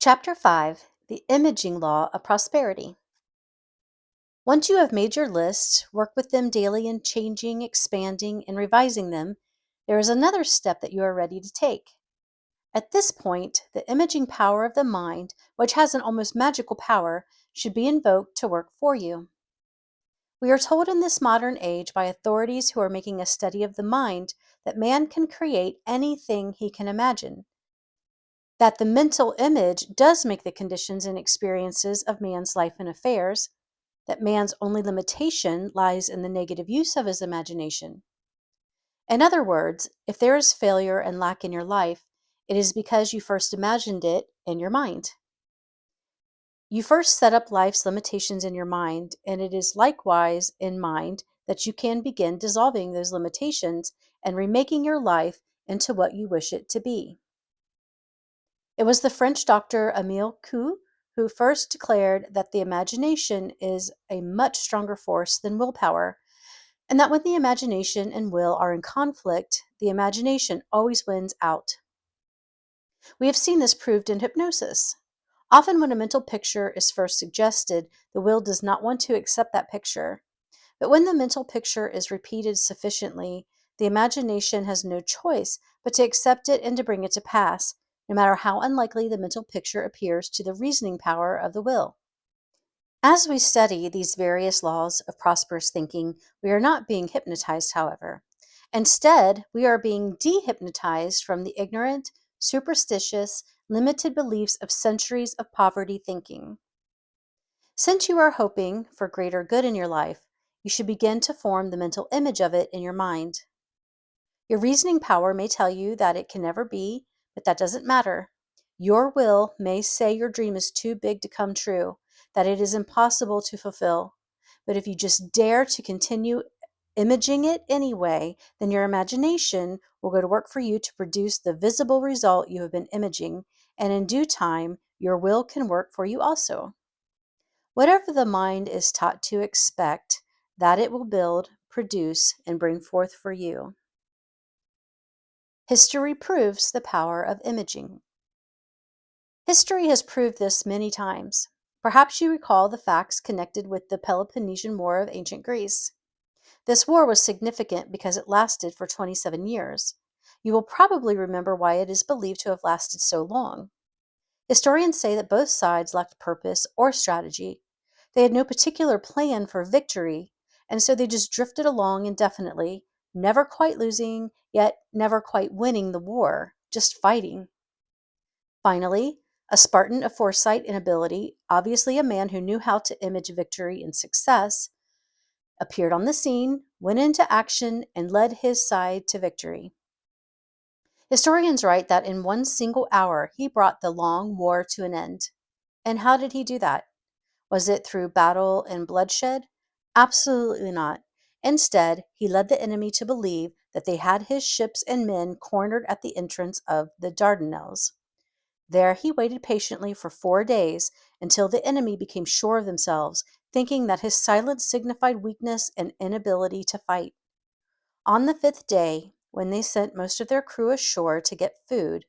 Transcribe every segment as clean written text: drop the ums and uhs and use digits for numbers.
Chapter 5, The Imaging Law of Prosperity. Once you have made your lists, work with them daily in changing, expanding, and revising them, there is another step that you are ready to take. At this point, the imaging power of the mind, which has an almost magical power, should be invoked to work for you. We are told in this modern age by authorities who are making a study of the mind that man can create anything he can imagine, that the mental image does make the conditions and experiences of man's life and affairs, that man's only limitation lies in the negative use of his imagination. In other words, if there is failure and lack in your life, it is because you first imagined it in your mind. You first set up life's limitations in your mind, and it is likewise in mind that you can begin dissolving those limitations and remaking your life into what you wish it to be. It was the French doctor Emile Coué who first declared that the imagination is a much stronger force than willpower, and that when the imagination and will are in conflict, the imagination always wins out. We have seen this proved in hypnosis. Often, when a mental picture is first suggested, the will does not want to accept that picture. But when the mental picture is repeated sufficiently, the imagination has no choice but to accept it and to bring it to pass, no matter how unlikely the mental picture appears to the reasoning power of the will. As we study these various laws of prosperous thinking, we are not being hypnotized, however. Instead, we are being dehypnotized from the ignorant, superstitious, limited beliefs of centuries of poverty thinking. Since you are hoping for greater good in your life, you should begin to form the mental image of it in your mind. Your reasoning power may tell you that it can never be, but that doesn't matter. Your will may say your dream is too big to come true, that it is impossible to fulfill. But if you just dare to continue imaging it anyway, then your imagination will go to work for you to produce the visible result you have been imaging, and in due time, your will can work for you also. Whatever the mind is taught to expect, that it will build, produce, and bring forth for you. History proves the power of imaging. History has proved this many times. Perhaps you recall the facts connected with the Peloponnesian War of ancient Greece. This war was significant because it lasted for 27 years. You will probably remember why it is believed to have lasted so long. Historians say that both sides lacked purpose or strategy. They had no particular plan for victory, and so they just drifted along indefinitely, never quite losing, yet never quite winning the war, just fighting. Finally, a Spartan of foresight and ability, obviously a man who knew how to image victory and success, appeared on the scene, went into action, and led his side to victory. Historians write that in one single hour he brought the long war to an end. And how did he do that? Was it through battle and bloodshed? Absolutely not. Instead, he led the enemy to believe that they had his ships and men cornered at the entrance of the Dardanelles. There he waited patiently for 4 days until the enemy became sure of themselves, thinking that his silence signified weakness and inability to fight. On the fifth day, when they sent most of their crew ashore to get food,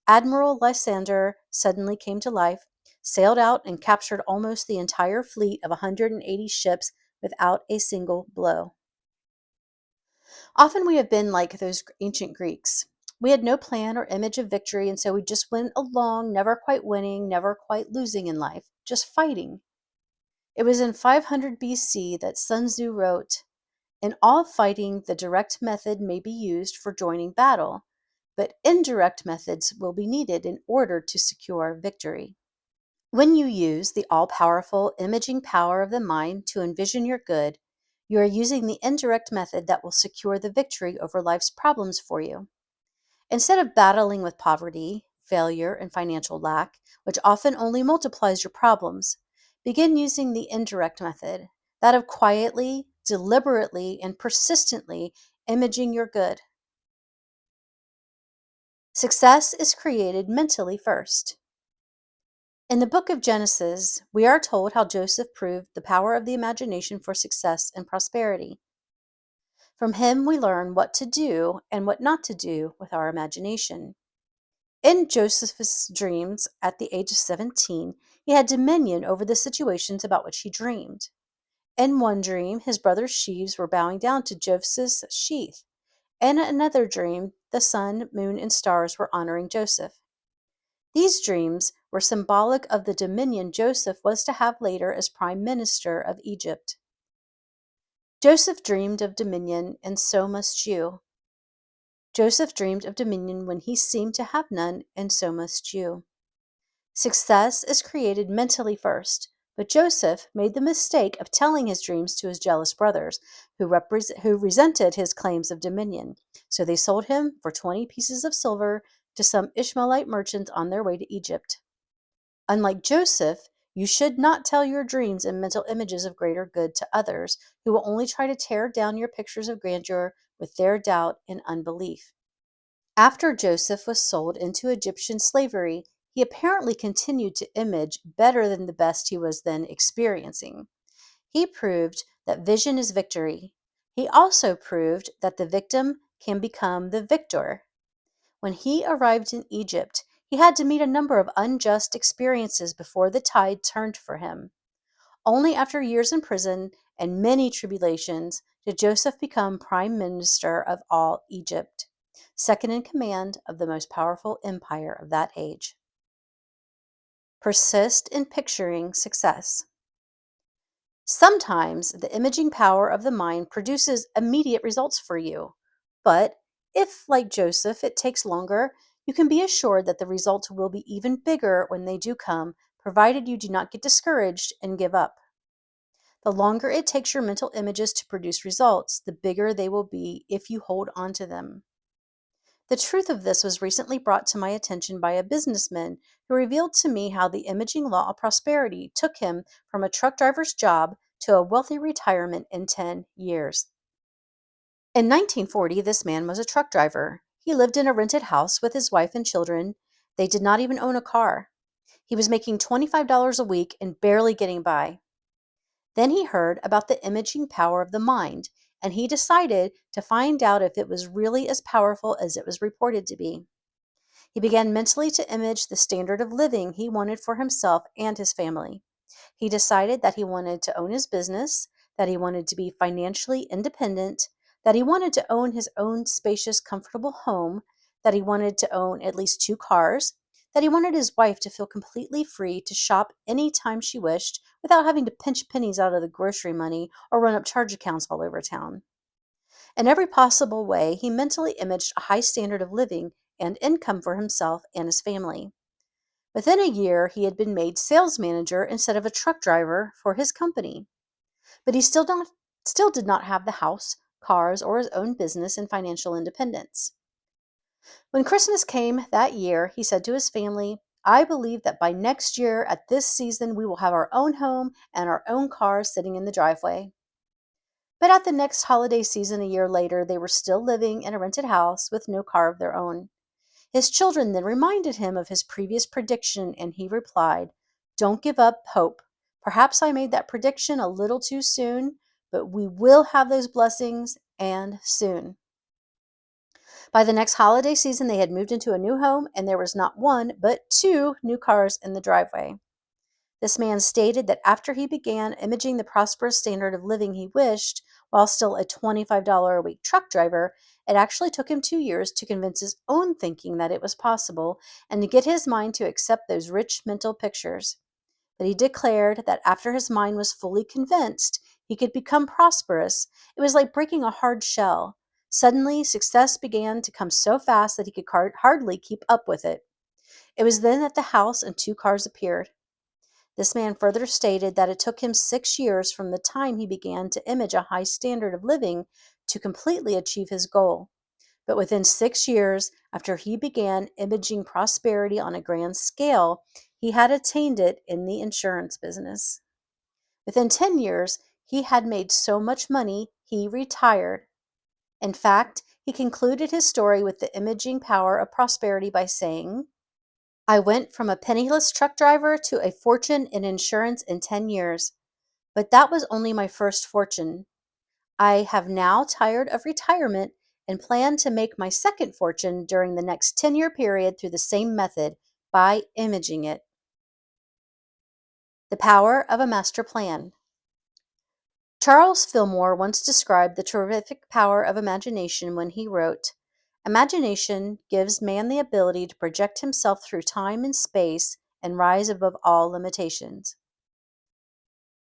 Admiral Lysander suddenly came to life, sailed out, and captured almost the entire fleet of 180 ships without a single blow. Often we have been like those ancient Greeks. We had no plan or image of victory, and so we just went along, never quite winning, never quite losing in life, just fighting. It was in 500 BC that Sun Tzu wrote, "In all fighting, the direct method may be used for joining battle, but indirect methods will be needed in order to secure victory." When you use the all-powerful imaging power of the mind to envision your good, you are using the indirect method that will secure the victory over life's problems for you. Instead of battling with poverty, failure, and financial lack, which often only multiplies your problems, begin using the indirect method, that of quietly, deliberately, and persistently imaging your good. Success is created mentally first. In the book of Genesis, we are told how Joseph proved the power of the imagination for success and prosperity. From him, we learn what to do and what not to do with our imagination. In Joseph's dreams, at the age of 17, he had dominion over the situations about which he dreamed. In one dream, his brother's sheaves were bowing down to Joseph's sheath. In another dream, the sun, moon, and stars were honoring Joseph. These dreams were symbolic of the dominion Joseph was to have later as prime minister of Egypt. Joseph dreamed of dominion, and so must you. Joseph dreamed of dominion when he seemed to have none, and so must you. Success is created mentally first, but Joseph made the mistake of telling his dreams to his jealous brothers, who resented his claims of dominion. So they sold him for 20 pieces of silver to some Ishmaelite merchants on their way to Egypt. Unlike Joseph, you should not tell your dreams and mental images of greater good to others, who will only try to tear down your pictures of grandeur with their doubt and unbelief. After Joseph was sold into Egyptian slavery, he apparently continued to image better than the best he was then experiencing. He proved that vision is victory. He also proved that the victim can become the victor. When he arrived in Egypt, he had to meet a number of unjust experiences before the tide turned for him. Only after years in prison and many tribulations did Joseph become prime minister of all Egypt, second in command of the most powerful empire of that age. Persist in picturing success. Sometimes the imaging power of the mind produces immediate results for you, but if, like Joseph, it takes longer, you can be assured that the results will be even bigger when they do come, provided you do not get discouraged and give up. The longer it takes your mental images to produce results, the bigger they will be if you hold on to them. The truth of this was recently brought to my attention by a businessman who revealed to me how the imaging law of prosperity took him from a truck driver's job to a wealthy retirement in 10 years. In 1940, this man was a truck driver. He lived in a rented house with his wife and children. They did not even own a car. He was making $25 a week and barely getting by. Then he heard about the imaging power of the mind, and he decided to find out if it was really as powerful as it was reported to be. He began mentally to image the standard of living he wanted for himself and his family. He decided that he wanted to own his business, that he wanted to be financially independent, that he wanted to own his own spacious, comfortable home, that he wanted to own at least 2 cars, that he wanted his wife to feel completely free to shop any time she wished without having to pinch pennies out of the grocery money or run up charge accounts all over town. In every possible way, he mentally imaged a high standard of living and income for himself and his family. Within a year, he had been made sales manager instead of a truck driver for his company. But he still did not have the house, cars, or his own business and financial independence. When Christmas came that year, he said to his family, "I believe that by next year at this season we will have our own home and our own cars sitting in the driveway." But at the next holiday season a year later, they were still living in a rented house with no car of their own. His children then reminded him of his previous prediction, and he replied, "Don't give up hope. Perhaps I made that prediction a little too soon, but we will have those blessings, and soon." By the next holiday season, they had moved into a new home, and there was not one, but 2 new cars in the driveway. This man stated that after he began imaging the prosperous standard of living he wished, while still a $25 a week truck driver, it actually took him 2 years to convince his own thinking that it was possible and to get his mind to accept those rich mental pictures. But he declared that after his mind was fully convinced he could become prosperous, it was like breaking a hard shell. Suddenly, success began to come so fast that he could hardly keep up with it. It was then that the house and 2 cars appeared. This man further stated that it took him 6 years from the time he began to image a high standard of living to completely achieve his goal. But within 6 years, after he began imaging prosperity on a grand scale, he had attained it in the insurance business. Within 10 years, he had made so much money, he retired. In fact, he concluded his story with the imaging power of prosperity by saying, "I went from a penniless truck driver to a fortune in insurance in 10 years, but that was only my first fortune. I have now tired of retirement and plan to make my second fortune during the next 10-year period through the same method by imaging it. The power of a master plan. Charles Fillmore once described the terrific power of imagination when he wrote, "Imagination gives man the ability to project himself through time and space and rise above all limitations."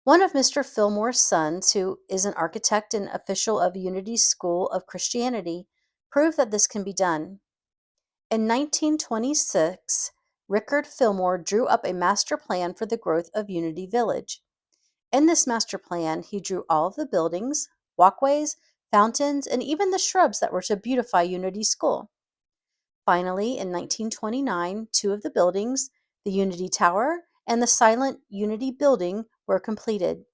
One of Mr. Fillmore's sons, who is an architect and official of Unity School of Christianity, proved that this can be done. In 1926, Rickard Fillmore drew up a master plan for the growth of Unity Village. In this master plan, he drew all of the buildings, walkways, fountains, and even the shrubs that were to beautify Unity School. Finally, in 1929, two of the buildings, the Unity Tower and the silent Unity Building, were completed.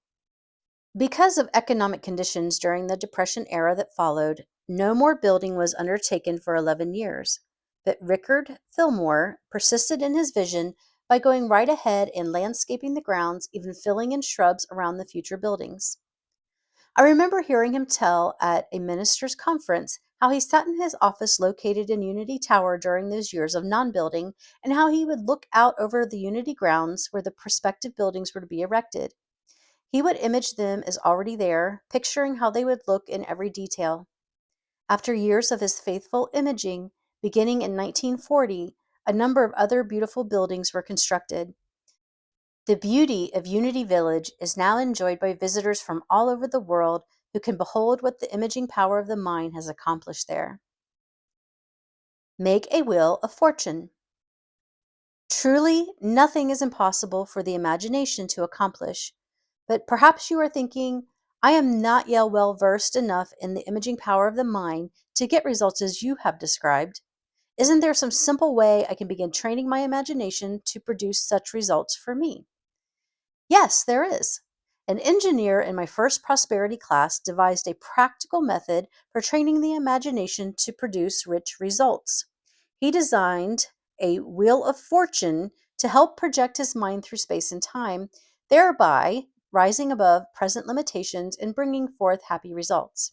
Because of economic conditions during the Depression era that followed, no more building was undertaken for 11 years. But Rickard Fillmore persisted in his vision by going right ahead and landscaping the grounds, even filling in shrubs around the future buildings. I remember hearing him tell at a minister's conference how he sat in his office located in Unity Tower during those years of non-building, and how he would look out over the Unity grounds where the prospective buildings were to be erected. He would image them as already there, picturing how they would look in every detail. After years of his faithful imaging, beginning in 1940, a number of other beautiful buildings were constructed. The beauty of Unity Village is now enjoyed by visitors from all over the world who can behold what the imaging power of the mind has accomplished there. Make a wheel of fortune. Truly, nothing is impossible for the imagination to accomplish. But perhaps you are thinking, I am not yet well versed enough in the imaging power of the mind to get results as you have described. Isn't there some simple way I can begin training my imagination to produce such results for me? Yes, there is. An engineer in my first prosperity class devised a practical method for training the imagination to produce rich results. He designed a wheel of fortune to help project his mind through space and time, thereby rising above present limitations and bringing forth happy results.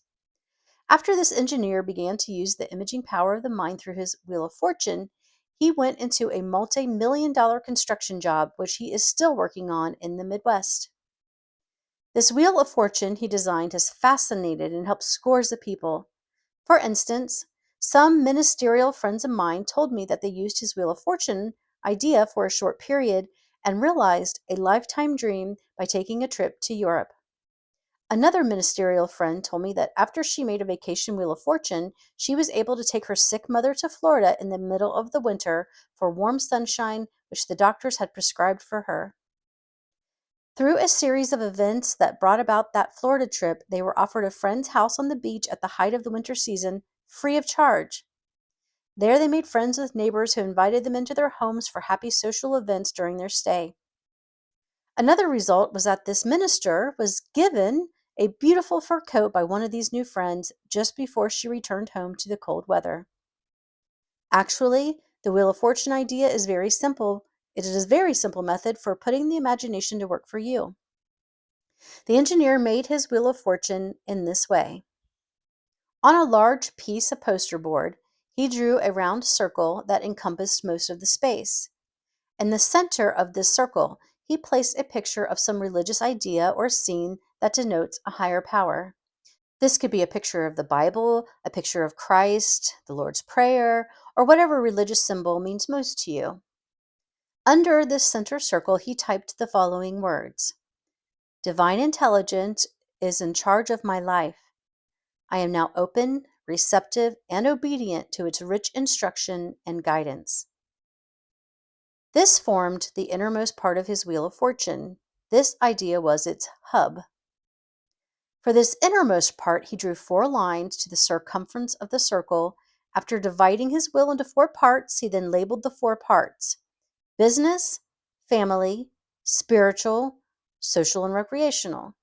After this engineer began to use the imaging power of the mind through his wheel of fortune, he went into a multi-million-dollar construction job, which he is still working on in the Midwest. This wheel of fortune he designed has fascinated and helped scores of people. For instance, some ministerial friends of mine told me that they used his wheel of fortune idea for a short period and realized a lifetime dream by taking a trip to Europe. Another ministerial friend told me that after she made a vacation wheel of fortune, she was able to take her sick mother to Florida in the middle of the winter for warm sunshine, which the doctors had prescribed for her. Through a series of events that brought about that Florida trip, they were offered a friend's house on the beach at the height of the winter season, free of charge. There they made friends with neighbors who invited them into their homes for happy social events during their stay. Another result was that this minister was given a beautiful fur coat by one of these new friends just before she returned home to the cold weather. Actually, the Wheel of Fortune idea is very simple. It is a very simple method for putting the imagination to work for you. The engineer made his Wheel of Fortune in this way. On a large piece of poster board, he drew a round circle that encompassed most of the space. In the center of this circle, he placed a picture of some religious idea or scene that denotes a higher power. This could be a picture of the Bible, a picture of Christ, the Lord's Prayer, or whatever religious symbol means most to you. Under this center circle, he typed the following words: Divine intelligence is in charge of my life. I am now open, receptive, and obedient to its rich instruction and guidance. This formed the innermost part of his Wheel of Fortune. This idea was its hub. For this innermost part, he drew 4 lines to the circumference of the circle. After dividing his wheel into 4 parts, he then labeled the 4 parts: business, family, spiritual, social, and recreational.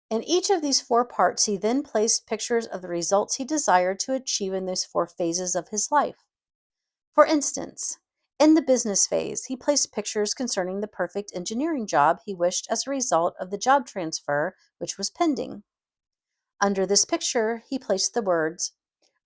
In each of these 4 parts, he then placed pictures of the results he desired to achieve in those 4 phases of his life. For instance, in the business phase, he placed pictures concerning the perfect engineering job he wished as a result of the job transfer which was pending. Under this picture, he placed the words,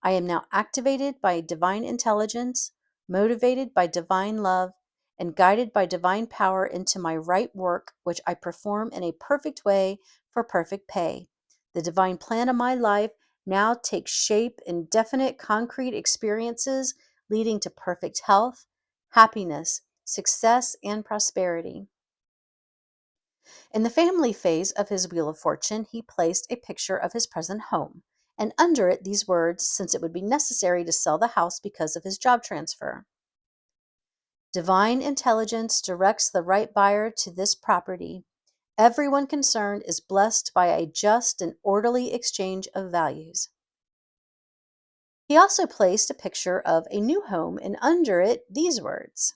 I am now activated by divine intelligence, motivated by divine love, and guided by divine power into my right work, which I perform in a perfect way for perfect pay. The divine plan of my life now takes shape in definite, concrete experiences leading to perfect health, happiness, success, and prosperity. In the family phase of his Wheel of Fortune, he placed a picture of his present home, and under it these words, since it would be necessary to sell the house because of his job transfer. Divine intelligence directs the right buyer to this property. Everyone concerned is blessed by a just and orderly exchange of values. He also placed a picture of a new home, and under it these words,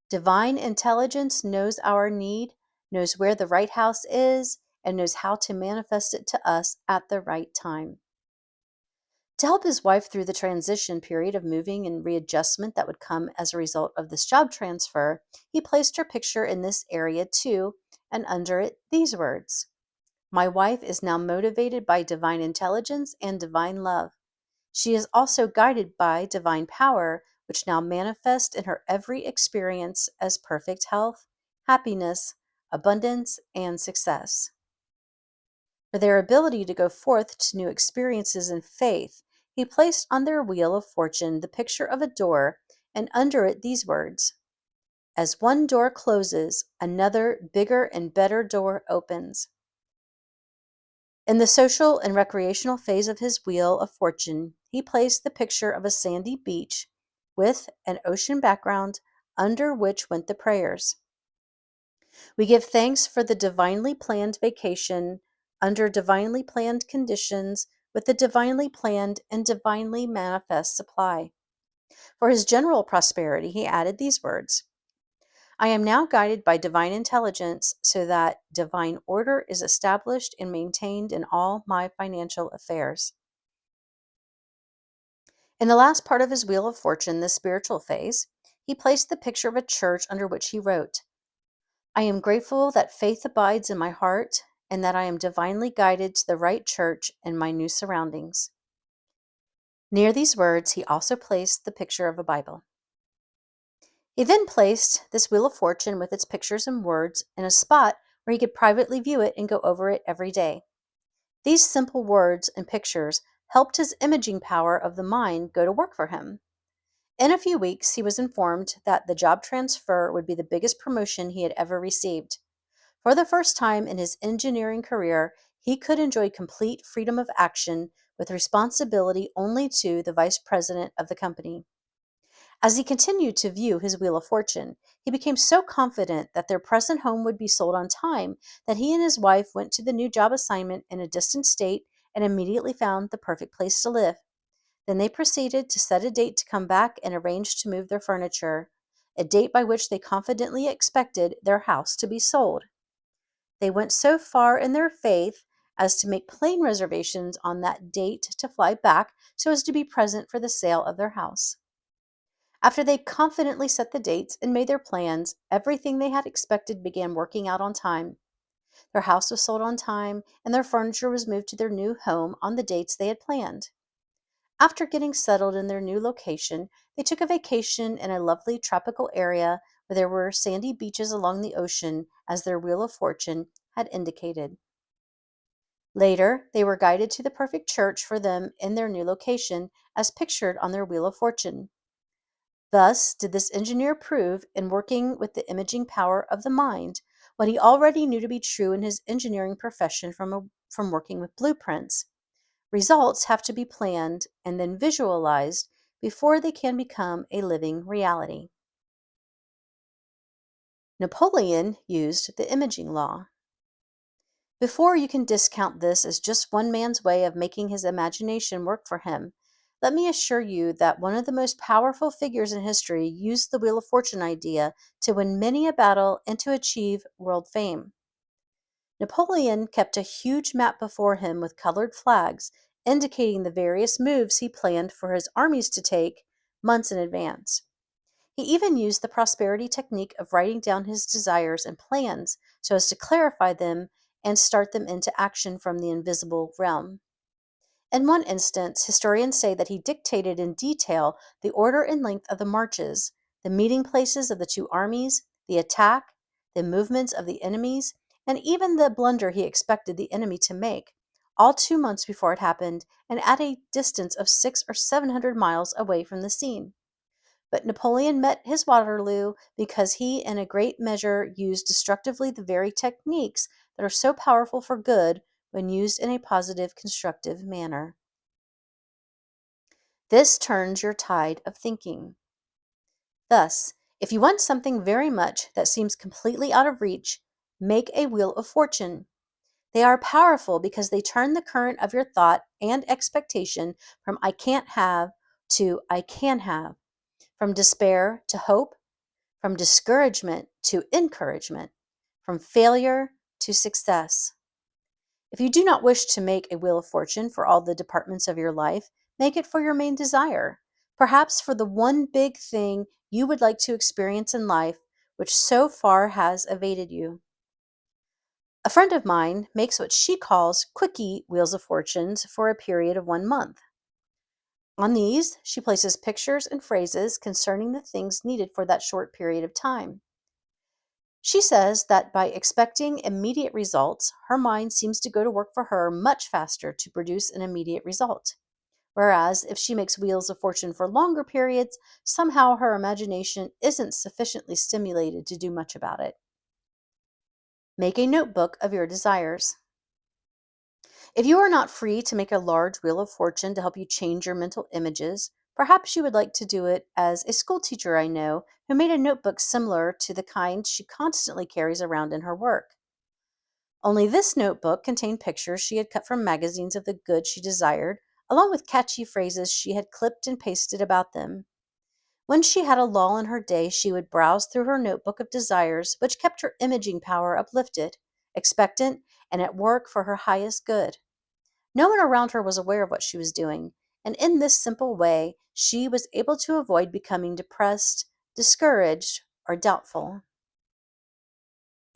Divine intelligence knows our need, knows where the right house is, and knows how to manifest it to us at the right time. To help his wife through the transition period of moving and readjustment that would come as a result of this job transfer, he placed her picture in this area too, and under it these words, My wife is now motivated by divine intelligence and divine love. She is also guided by divine power, which now manifests in her every experience as perfect health, happiness, abundance, and success. For their ability to go forth to new experiences in faith, he placed on their wheel of fortune the picture of a door, and under it these words, As one door closes, another, bigger and better door opens. In the social and recreational phase of his Wheel of Fortune, he placed the picture of a sandy beach with an ocean background under which went the prayers. We give thanks for the divinely planned vacation under divinely planned conditions with the divinely planned and divinely manifest supply. For his general prosperity, he added these words, I am now guided by divine intelligence so that divine order is established and maintained in all my financial affairs. In the last part of his Wheel of Fortune, the spiritual phase, he placed the picture of a church under which he wrote, I am grateful that faith abides in my heart and that I am divinely guided to the right church in my new surroundings. Near these words, he also placed the picture of a Bible. He then placed this Wheel of Fortune with its pictures and words in a spot where he could privately view it and go over it every day. These simple words and pictures helped his imaging power of the mind go to work for him. In a few weeks, he was informed that the job transfer would be the biggest promotion he had ever received. For the first time in his engineering career, he could enjoy complete freedom of action with responsibility only to the vice president of the company. As he continued to view his Wheel of Fortune, he became so confident that their present home would be sold on time that he and his wife went to the new job assignment in a distant state and immediately found the perfect place to live. Then they proceeded to set a date to come back and arrange to move their furniture, a date by which they confidently expected their house to be sold. They went so far in their faith as to make plane reservations on that date to fly back so as to be present for the sale of their house. After they confidently set the dates and made their plans, everything they had expected began working out on time. Their house was sold on time, and their furniture was moved to their new home on the dates they had planned. After getting settled in their new location, they took a vacation in a lovely tropical area where there were sandy beaches along the ocean, as their Wheel of Fortune had indicated. Later, they were guided to the perfect church for them in their new location, as pictured on their Wheel of Fortune. Thus did this engineer prove, in working with the imaging power of the mind, what he already knew to be true in his engineering profession from working with blueprints. Results have to be planned and then visualized before they can become a living reality. Napoleon used the imaging law. Before you can discount this as just one man's way of making his imagination work for him, let me assure you that one of the most powerful figures in history used the Wheel of Fortune idea to win many a battle and to achieve world fame. Napoleon kept a huge map before him with colored flags indicating the various moves he planned for his armies to take months in advance. He even used the prosperity technique of writing down his desires and plans so as to clarify them and start them into action from the invisible realm. In one instance, historians say that he dictated in detail the order and length of the marches, the meeting places of the two armies, the attack, the movements of the enemies, and even the blunder he expected the enemy to make, all 2 months before it happened and at a distance of 600 or 700 miles away from the scene. But Napoleon met his Waterloo because he, in a great measure, used destructively the very techniques that are so powerful for good when used in a positive, constructive manner. This turns your tide of thinking. Thus, if you want something very much that seems completely out of reach, make a wheel of fortune. They are powerful because they turn the current of your thought and expectation from I can't have to I can have, from despair to hope, from discouragement to encouragement, from failure to success. If you do not wish to make a wheel of fortune for all the departments of your life, make it for your main desire, perhaps for the one big thing you would like to experience in life which so far has evaded you. A friend of mine makes what she calls quickie wheels of fortunes for a period of 1 month. On these, she places pictures and phrases concerning the things needed for that short period of time. She says that by expecting immediate results, her mind seems to go to work for her much faster to produce an immediate result. Whereas if she makes wheels of fortune for longer periods, somehow her imagination isn't sufficiently stimulated to do much about it. Make a notebook of your desires. If you are not free to make a large wheel of fortune to help you change your mental images, perhaps you would like to do it as a school teacher I know who made a notebook similar to the kind she constantly carries around in her work. Only this notebook contained pictures she had cut from magazines of the goods she desired, along with catchy phrases she had clipped and pasted about them. When she had a lull in her day, she would browse through her notebook of desires, which kept her imaging power uplifted, expectant, and at work for her highest good. No one around her was aware of what she was doing, and in this simple way, she was able to avoid becoming depressed, discouraged, or doubtful.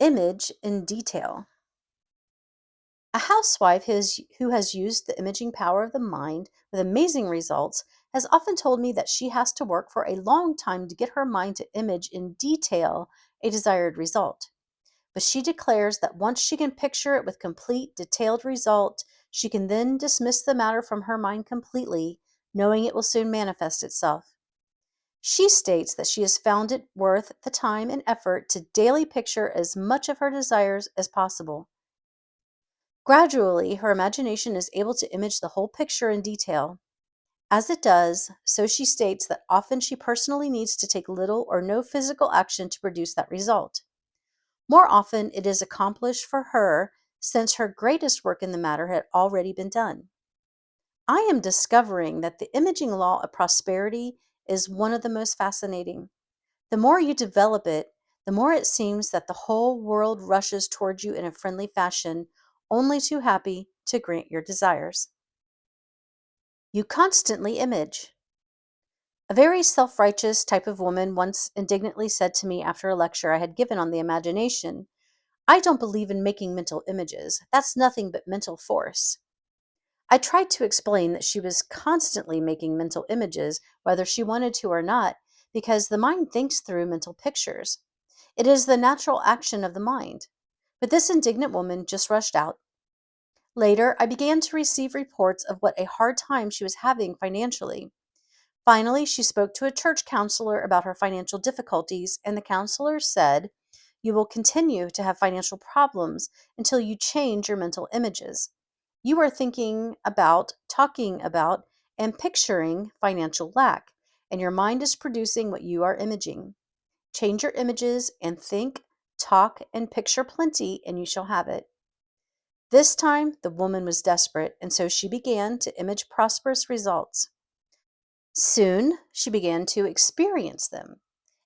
Image in detail. A housewife who has used the imaging power of the mind with amazing results has often told me that she has to work for a long time to get her mind to image in detail a desired result. But she declares that once she can picture it with complete, detailed result, she can then dismiss the matter from her mind completely, knowing it will soon manifest itself. She states that she has found it worth the time and effort to daily picture as much of her desires as possible. Gradually, her imagination is able to image the whole picture in detail. As it does, so she states that often she personally needs to take little or no physical action to produce that result. More often, it is accomplished for her since her greatest work in the matter had already been done. I am discovering that the imaging law of prosperity is one of the most fascinating. The more you develop it, the more it seems that the whole world rushes toward you in a friendly fashion, only too happy to grant your desires. You constantly image. A very self righteous type of woman once indignantly said to me after a lecture I had given on the imagination, I don't believe in making mental images. That's nothing but mental force. I tried to explain that she was constantly making mental images, whether she wanted to or not, because the mind thinks through mental pictures. It is the natural action of the mind. But this indignant woman just rushed out. Later, I began to receive reports of what a hard time she was having financially. Finally, she spoke to a church counselor about her financial difficulties, and the counselor said, you will continue to have financial problems until you change your mental images. You are thinking about, talking about, and picturing financial lack, and your mind is producing what you are imaging. Change your images and think, talk, and picture plenty, and you shall have it. This time, the woman was desperate, and so she began to image prosperous results. Soon, she began to experience them.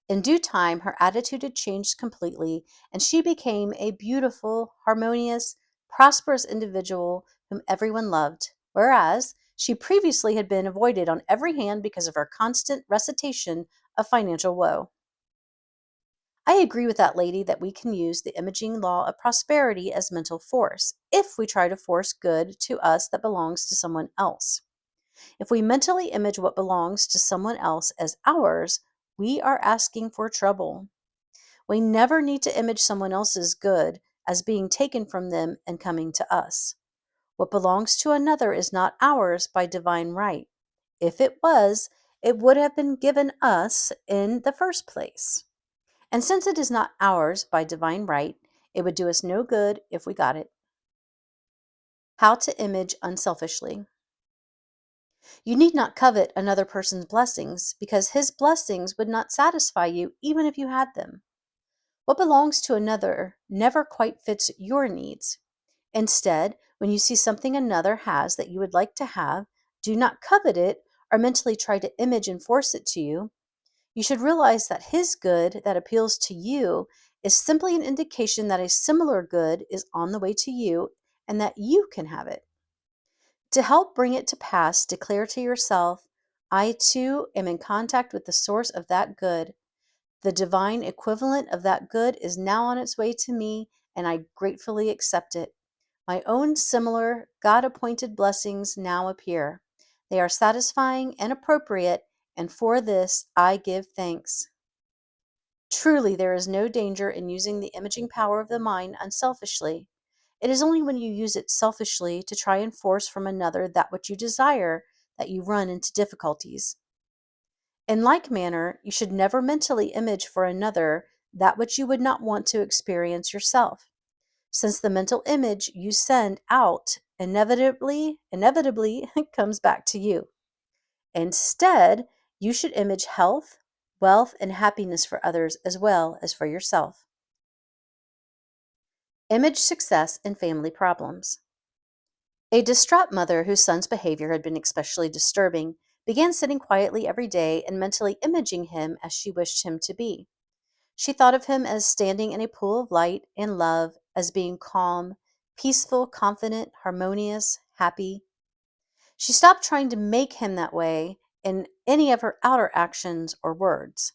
In due time, her attitude had changed completely, and she became a beautiful, harmonious, prosperous individual whom everyone loved, whereas she previously had been avoided on every hand because of her constant recitation of financial woe. I agree with that lady that we can use the imaging law of prosperity as mental force if we try to force good to us that belongs to someone else. If we mentally image what belongs to someone else as ours, we are asking for trouble. We never need to image someone else's good as being taken from them and coming to us. What belongs to another is not ours by divine right. If it was, it would have been given us in the first place. And since it is not ours by divine right, it would do us no good if we got it. How to image unselfishly. You need not covet another person's blessings because his blessings would not satisfy you even if you had them. What belongs to another never quite fits your needs. Instead, when you see something another has that you would like to have, do not covet it or mentally try to image and force it to you. You should realize that his good that appeals to you is simply an indication that a similar good is on the way to you and that you can have it. To help bring it to pass, declare to yourself, I too am in contact with the source of that good. The divine equivalent of that good is now on its way to me, and I gratefully accept it. My own similar God appointed blessings now appear. They are satisfying and appropriate, and for this I give thanks. Truly, there is no danger in using the imaging power of the mind unselfishly. It is only when you use it selfishly to try and force from another that which you desire that you run into difficulties. In like manner, you should never mentally image for another that which you would not want to experience yourself, since the mental image you send out inevitably comes back to you. Instead, you should image health, wealth, and happiness for others as well as for yourself. Image success in family problems. A distraught mother whose son's behavior had been especially disturbing began sitting quietly every day and mentally imaging him as she wished him to be. She thought of him as standing in a pool of light and love, as being calm, peaceful, confident, harmonious, happy. She stopped trying to make him that way in any of her outer actions or words.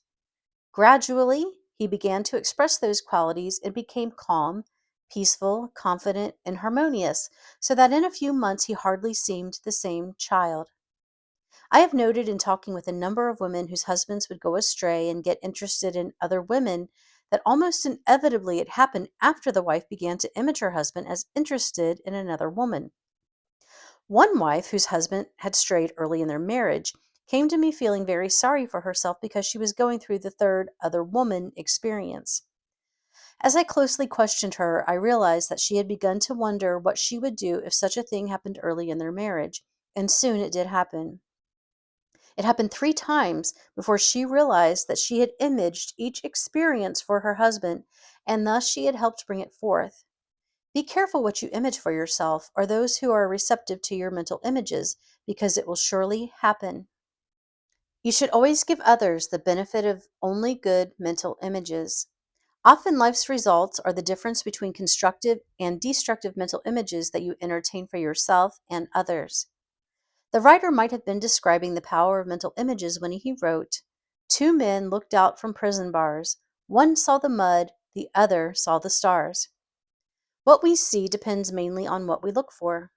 Gradually, he began to express those qualities and became calm, peaceful, confident, and harmonious, so that in a few months he hardly seemed the same child. I have noted in talking with a number of women whose husbands would go astray and get interested in other women that almost inevitably it happened after the wife began to image her husband as interested in another woman. One wife, whose husband had strayed early in their marriage, came to me feeling very sorry for herself because she was going through the third other woman experience. As I closely questioned her, I realized that she had begun to wonder what she would do if such a thing happened early in their marriage, and soon it did happen. It happened 3 times before she realized that she had imaged each experience for her husband, and thus she had helped bring it forth. Be careful what you image for yourself or those who are receptive to your mental images, because it will surely happen. You should always give others the benefit of only good mental images. Often life's results are the difference between constructive and destructive mental images that you entertain for yourself and others. The writer might have been describing the power of mental images when he wrote, "Two men looked out from prison bars. One saw the mud, the other saw the stars." What we see depends mainly on what we look for.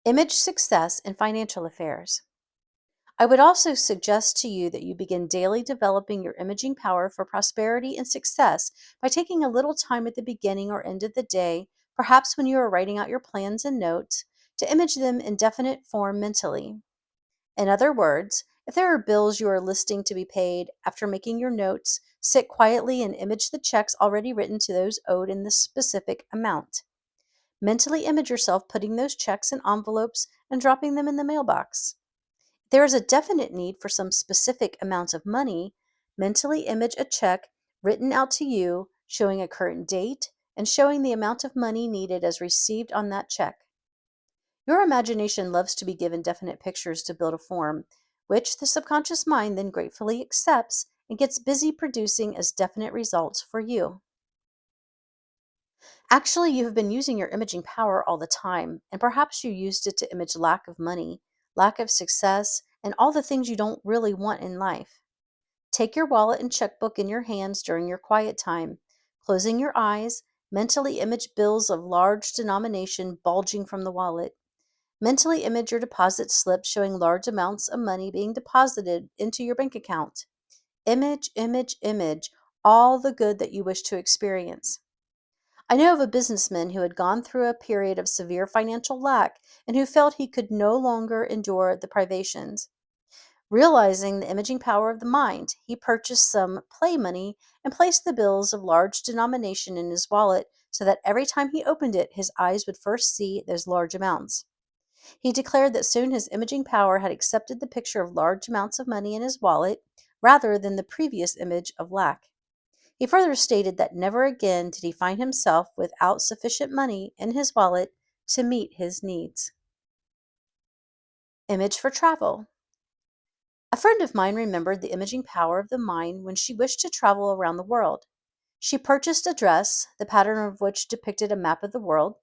Image success in financial affairs. I would also suggest to you that you begin daily developing your imaging power for prosperity and success by taking a little time at the beginning or end of the day, perhaps when you are writing out your plans and notes, to image them in definite form mentally. In other words, if there are bills you are listing to be paid, after making your notes, sit quietly and image the checks already written to those owed in this specific amount. Mentally image yourself putting those checks in envelopes and dropping them in the mailbox. If there is a definite need for some specific amount of money, mentally image a check written out to you showing a current date and showing the amount of money needed as received on that check. Your imagination loves to be given definite pictures to build a form, which the subconscious mind then gratefully accepts and gets busy producing as definite results for you. Actually, you have been using your imaging power all the time, and perhaps you used it to image lack of money, lack of success, and all the things you don't really want in life. Take your wallet and checkbook in your hands during your quiet time. Closing your eyes, mentally image bills of large denomination bulging from the wallet. Mentally image your deposit slip showing large amounts of money being deposited into your bank account. Image, image, image all the good that you wish to experience. I know of a businessman who had gone through a period of severe financial lack and who felt he could no longer endure the privations. Realizing the imaging power of the mind, he purchased some play money and placed the bills of large denomination in his wallet so that every time he opened it, his eyes would first see those large amounts. He declared that soon his imaging power had accepted the picture of large amounts of money in his wallet rather than the previous image of lack. He further stated that never again did he find himself without sufficient money in his wallet to meet his needs. Image for travel. A friend of mine remembered the imaging power of the mind when she wished to travel around the world. She purchased a dress, the pattern of which depicted a map of the world.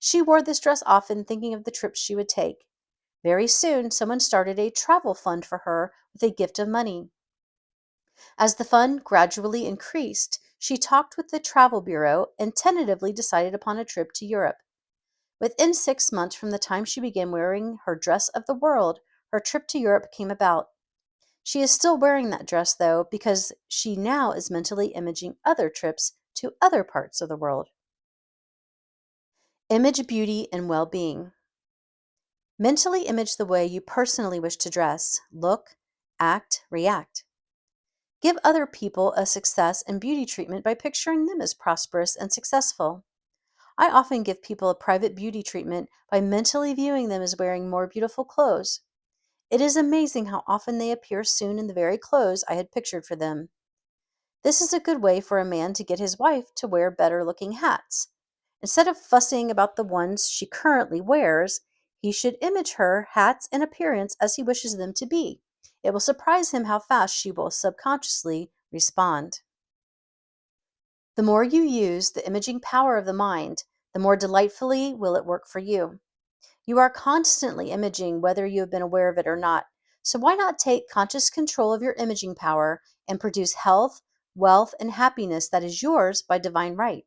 She wore this dress often, thinking of the trips she would take. Very soon, someone started a travel fund for her with a gift of money. As the fund gradually increased, she talked with the travel bureau and tentatively decided upon a trip to Europe. Within 6 months from the time she began wearing her dress of the world, her trip to Europe came about. She is still wearing that dress, though, because she now is mentally imaging other trips to other parts of the world. Image beauty and well being. Mentally image the way you personally wish to dress, look, act, react. Give other people a success and beauty treatment by picturing them as prosperous and successful. I often give people a private beauty treatment by mentally viewing them as wearing more beautiful clothes. It is amazing how often they appear soon in the very clothes I had pictured for them. This is a good way for a man to get his wife to wear better looking hats. Instead of fussing about the ones she currently wears, he should image her hats and appearance as he wishes them to be. It will surprise him how fast she will subconsciously respond. The more you use the imaging power of the mind, the more delightfully will it work for you. You are constantly imaging whether you have been aware of it or not. So why not take conscious control of your imaging power and produce health, wealth, and happiness that is yours by divine right?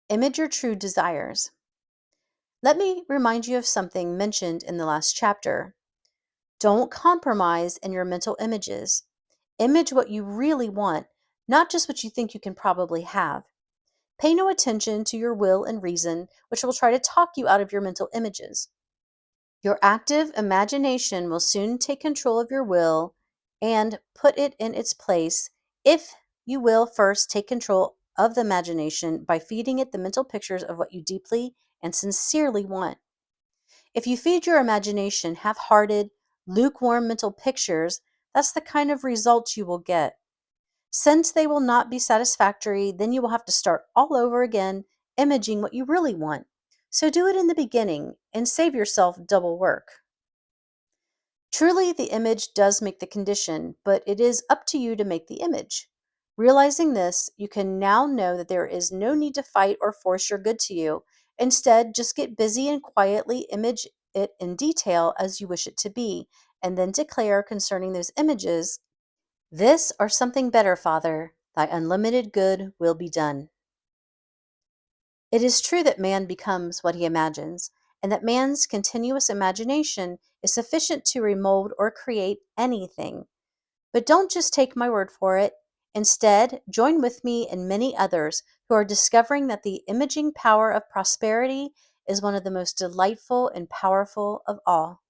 Image your true desires. Let me remind you of something mentioned in the last chapter. Don't compromise in your mental images. Image what you really want, not just what you think you can probably have. Pay no attention to your will and reason, which will try to talk you out of your mental images. Your active imagination will soon take control of your will and put it in its place if you will first take control of the imagination by feeding it the mental pictures of what you deeply and sincerely want. If you feed your imagination half hearted, lukewarm mental pictures, that's the kind of results you will get. Since they will not be satisfactory, then you will have to start all over again, imaging what you really want. So do it in the beginning and save yourself double work. Truly, the image does make the condition, but it is up to you to make the image. Realizing this, you can now know that there is no need to fight or force your good to you. Instead, just get busy and quietly image it in detail as you wish it to be, and then declare concerning those images, "This or something better, Father, thy unlimited good will be done." It is true that man becomes what he imagines, and that man's continuous imagination is sufficient to remold or create anything. But don't just take my word for it. Instead, join with me and many others who are discovering that the imaging power of prosperity is one of the most delightful and powerful of all.